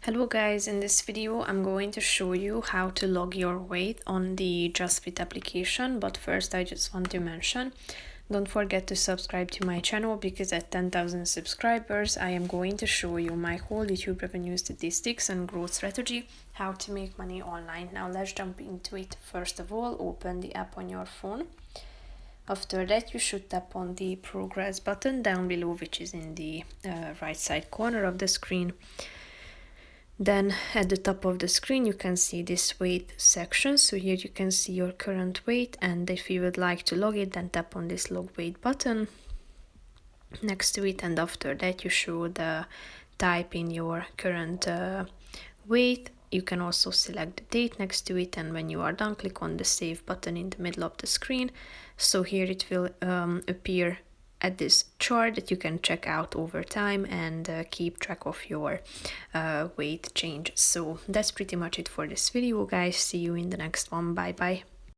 Hello guys, in this video I'm going to show you how to log your weight on the JustFit application, but first I just want to mention, don't forget to subscribe to my channel because at 10,000 subscribers I am going to show you my whole YouTube revenue statistics and growth strategy, how to make money online. Now let's jump into it. First of all, open the app on your phone. After that, you should tap on the progress button down below, which is in the right side corner of the screen. Then at the top of the screen you can see this weight section, so here you can see your current weight, and if you would like to log it, then tap on this log weight button next to it, and after that you should type in your current weight. You can also select the date next to it, and when you are done, click on the save button in the middle of the screen. So here it will appear at this chart that you can check out over time and keep track of your weight changes. So that's pretty much it for this video, guys. See you in the next one. Bye bye.